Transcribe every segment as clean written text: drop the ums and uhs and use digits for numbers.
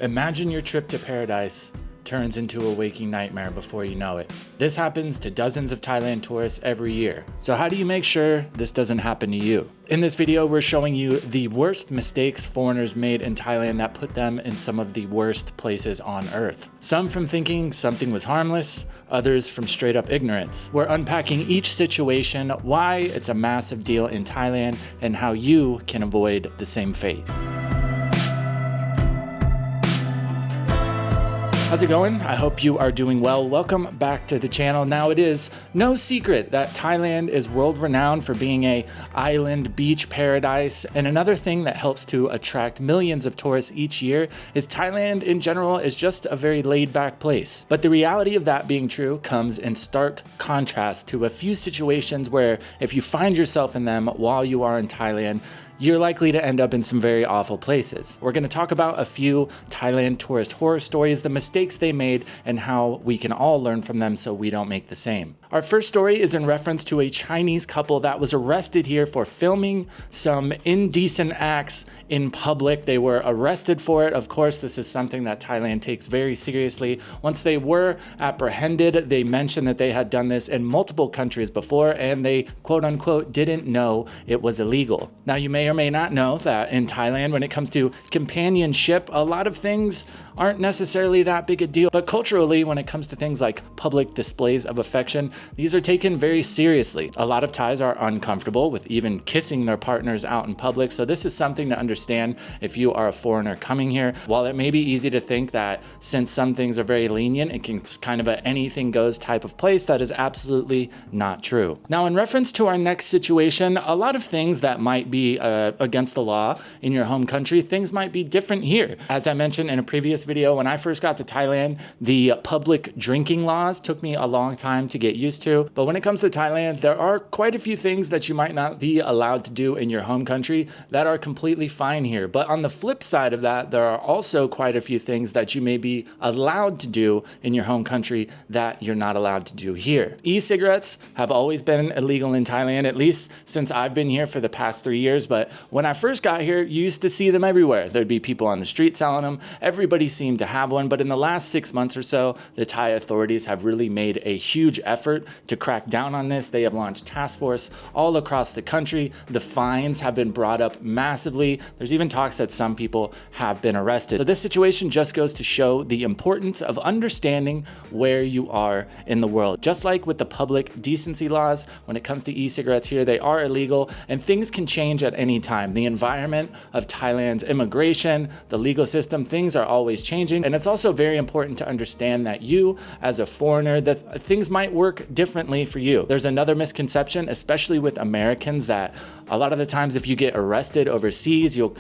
Imagine your trip to paradise turns into a waking nightmare before you know it. This happens to dozens of Thailand tourists every year. So how do you make sure this doesn't happen to you? In this video, we're showing you the worst mistakes foreigners made in Thailand that put them in some of the worst places on earth. Some from thinking something was harmless, others from straight up ignorance. We're unpacking each situation, why it's a massive deal in Thailand, and how you can avoid the same fate. How's it going? I hope you are doing well. Welcome back to the channel. Now, it is no secret that Thailand is world renowned for being an island beach paradise. And another thing that helps to attract millions of tourists each year is Thailand in general is just a very laid back place. But the reality of that being true comes in stark contrast to a few situations where if you find yourself in them while you are in Thailand, you're likely to end up in some very awful places. We're gonna talk about a few Thailand tourist horror stories, the mistakes they made, and how we can all learn from them so we don't make the same. Our first story is in reference to a Chinese couple that was arrested here for filming some indecent acts in public. They were arrested for it. Of course, this is something that Thailand takes very seriously. Once they were apprehended, they mentioned that they had done this in multiple countries before, and they quote unquote didn't know it was illegal. Now, you may or may not know that in Thailand, when it comes to companionship, a lot of things aren't necessarily that big a deal. But culturally, when it comes to things like public displays of affection, these are taken very seriously. A lot of Thais are uncomfortable with even kissing their partners out in public. So this is something to understand if you are a foreigner coming here. While it may be easy to think that since some things are very lenient, it can kind of a anything goes type of place, that is absolutely not true. Now, in reference to our next situation, a lot of things that might be against the law in your home country, things might be different here. As I mentioned in a previous video, when I first got to Thailand, the public drinking laws took me a long time to get used to. But when it comes to Thailand, there are quite a few things that you might not be allowed to do in your home country that are completely fine here. But on the flip side of that, there are also quite a few things that you may be allowed to do in your home country that you're not allowed to do here. E-cigarettes have always been illegal in Thailand, at least since I've been here for the past 3 years. But when I first got here, you used to see them everywhere. There'd be people on the street selling them. Everybody seemed to have one. But in the last 6 months or so, the Thai authorities have really made a huge effort to crack down on this. They have launched task force all across the country. The fines have been brought up massively. There's even talks that some people have been arrested. So this situation just goes to show the importance of understanding where you are in the world. Just like with the public decency laws, when it comes to e-cigarettes here, they are illegal and things can change at any time. The environment of Thailand's immigration, the legal system, things are always changing. And it's also very important to understand that you, as a foreigner, that things might work differently for you. There's another misconception, especially with Americans, that a lot of the times if you get arrested overseas, you'll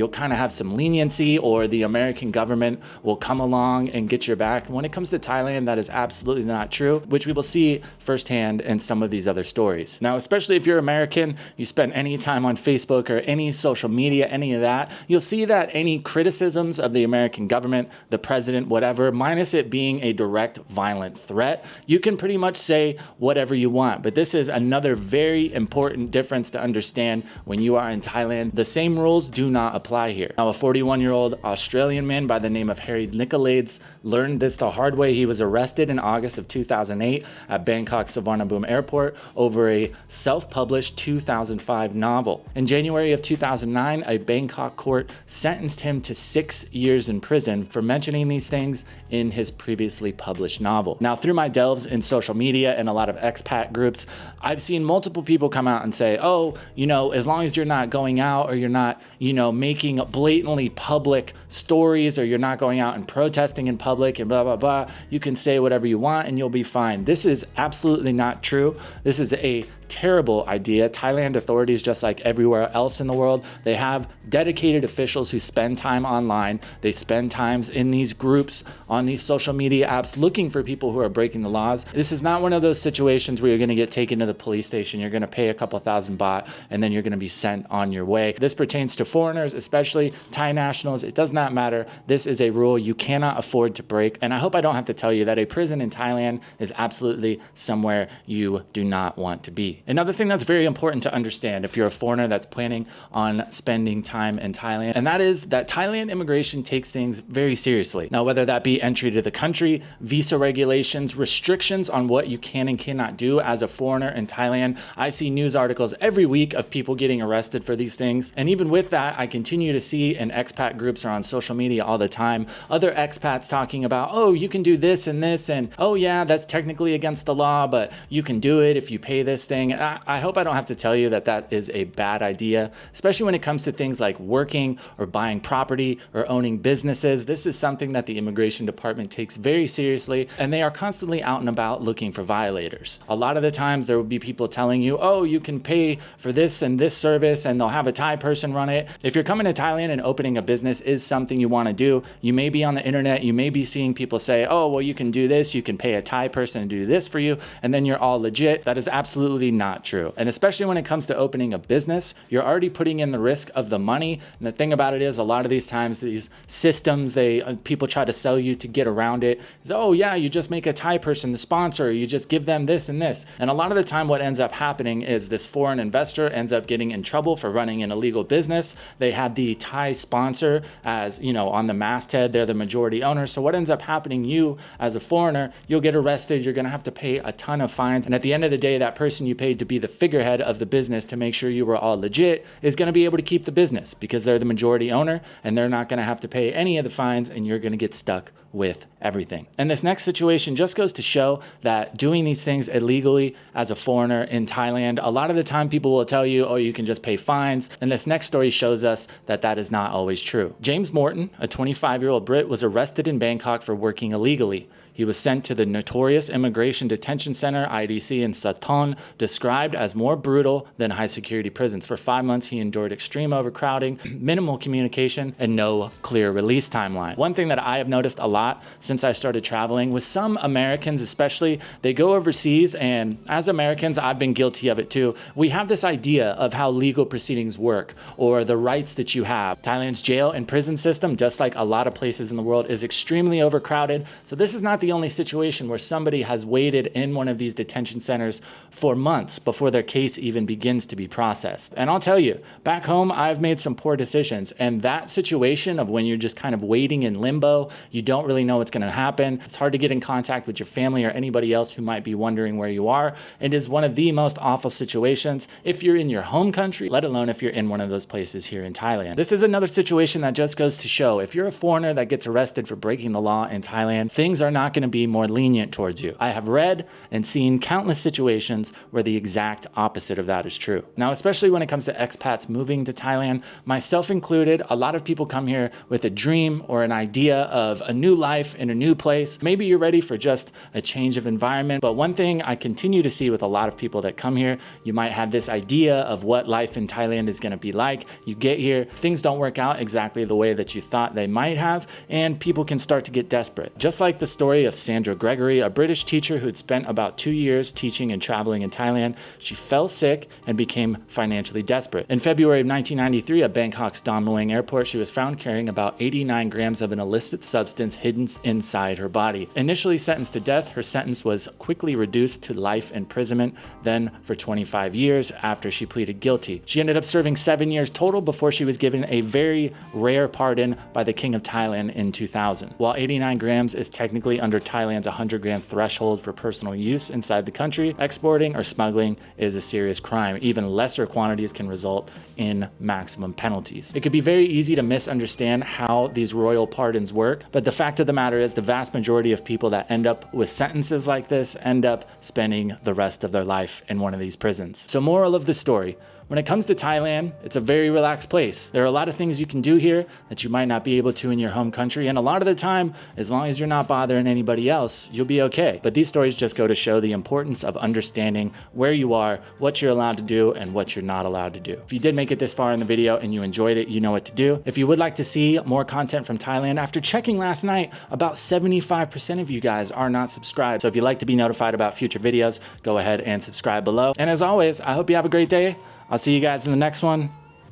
kind of have some leniency, or the American government will come along and get your back. When it comes to Thailand, that is absolutely not true, which we will see firsthand in some of these other stories. Now, especially if you're American, you spend any time on Facebook or any social media, any of that, you'll see that any criticisms of the American government, the president, whatever, minus it being a direct violent threat, you can pretty much say whatever you want. But this is another very important difference to understand when you are in Thailand. The same rules do not apply here. Now, a 41-year-old Australian man by the name of Harry Nicolades learned this the hard way. He was arrested in August of 2008 at Bangkok Suvarnabhumi Airport over a self-published 2005 novel. In January of 2009, a Bangkok court sentenced him to 6 years in prison for mentioning these things in his previously published novel. Now, through my delves in social media and a lot of expat groups, I've seen multiple people come out and say, oh, as long as you're not going out or you're not, making blatantly public stories, or you're not going out and protesting in public and blah, blah, blah, you can say whatever you want and you'll be fine. This is absolutely not true. This is a terrible idea. Thailand authorities, just like everywhere else in the world, they have dedicated officials who spend time online. They spend times in these groups on these social media apps looking for people who are breaking the laws. This is not one of those situations where you're going to get taken to the police station, you're going to pay a couple thousand baht, and then you're going to be sent on your way. This pertains to foreigners, especially Thai nationals. It does not matter. This is a rule you cannot afford to break. And I hope I don't have to tell you that a prison in Thailand is absolutely somewhere you do not want to be. be. Another thing that's very important to understand if you're a foreigner that's planning on spending time in Thailand, and that is that Thailand immigration takes things very seriously. Now, whether that be entry to the country, visa regulations, restrictions on what you can and cannot do as a foreigner in Thailand, I see news articles every week of people getting arrested for these things. And even with that, I continue to see in expat groups or on social media all the time, other expats talking about, oh, you can do this, and oh yeah, that's technically against the law, but you can do it if you pay this thing. And I hope I don't have to tell you that that is a bad idea, especially when it comes to things like working or buying property or owning businesses. This is something that the immigration department takes very seriously, and they are constantly out and about looking for violators. A lot of the times there will be people telling you, oh, you can pay for this and this service, and they'll have a Thai person run it. If you're coming to Thailand and opening a business is something you want to do, you may be on the internet, you may be seeing people say, oh, well, you can do this, you can pay a Thai person to do this for you, and then you're all legit. That is absolutely not true. And especially when it comes to opening a business, you're already putting in the risk of the money. And the thing about it is, a lot of these times, these systems, people try to sell you to get around it. Is, oh yeah, you just make a Thai person the sponsor, you just give them this and this. And a lot of the time what ends up happening is this foreign investor ends up getting in trouble for running an illegal business. They had the Thai sponsor as, on the masthead, they're the majority owner. So what ends up happening, you as a foreigner, you'll get arrested, you're gonna have to pay a ton of fines. And at the end of the day, that person you paid to be the figurehead of the business to make sure you were all legit is gonna be able to keep the business because they're the majority owner and they're not gonna have to pay any of the fines, and you're gonna get stuck with everything. And this next situation just goes to show that doing these things illegally as a foreigner in Thailand, a lot of the time people will tell you, oh, you can just pay fines. And this next story shows us that that is not always true. James Morton, a 25-year-old Brit, was arrested in Bangkok for working illegally. He was sent to the notorious Immigration Detention Center, IDC, in Sathon, described as more brutal than high-security prisons. For 5 months, he endured extreme overcrowding, minimal communication, and no clear release timeline. One thing that I have noticed a lot since I started traveling, with some Americans especially, they go overseas, and as Americans, I've been guilty of it too, we have this idea of how legal proceedings work, or the rights that you have. Thailand's jail and prison system, just like a lot of places in the world, is extremely overcrowded, so this is not the only situation where somebody has waited in one of these detention centers for months before their case even begins to be processed. And I'll tell you, back home, I've made some poor decisions, and that situation of when you're just kind of waiting in limbo, you don't really know what's going to happen, it's hard to get in contact with your family or anybody else who might be wondering where you are. It is one of the most awful situations if you're in your home country, let alone if you're in one of those places here in Thailand. This is another situation that just goes to show, if you're a foreigner that gets arrested for breaking the law in Thailand, things are not going to be more lenient towards you. I have read and seen countless situations where the exact opposite of that is true. Now, especially when it comes to expats moving to Thailand, myself included, a lot of people come here with a dream or an idea of a new life in a new place. Maybe you're ready for just a change of environment, but one thing I continue to see with a lot of people that come here, you might have this idea of what life in Thailand is going to be like. You get here, things don't work out exactly the way that you thought they might have, and people can start to get desperate. Just like the story of Sandra Gregory, a British teacher who'd spent about 2 years teaching and traveling in Thailand. She fell sick and became financially desperate. In February of 1993, at Bangkok's Don Mueang Airport, she was found carrying about 89 grams of an illicit substance hidden inside her body. Initially sentenced to death, her sentence was quickly reduced to life imprisonment, then for 25 years after she pleaded guilty. She ended up serving 7 years total before she was given a very rare pardon by the King of Thailand in 2000. While 89 grams is technically under Thailand's 100-gram threshold for personal use inside the country, exporting or smuggling is a serious crime. Even lesser quantities can result in maximum penalties. It could be very easy to misunderstand how these royal pardons work, but the fact of the matter is the vast majority of people that end up with sentences like this end up spending the rest of their life in one of these prisons. So moral of the story, when it comes to Thailand, it's a very relaxed place. There are a lot of things you can do here that you might not be able to in your home country, and a lot of the time, as long as you're not bothering anybody else, you'll be okay. But these stories just go to show the importance of understanding where you are, what you're allowed to do, and what you're not allowed to do. If you did make it this far in the video and you enjoyed it, you know what to do. If you would like to see more content from Thailand, after checking last night, about 75% of you guys are not subscribed. So if you'd like to be notified about future videos, go ahead and subscribe below. And as always, I hope you have a great day. I'll see you guys in the next one.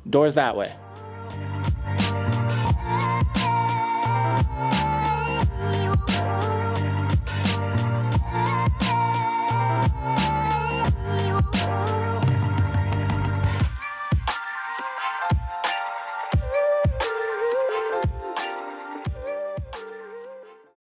Doors that way.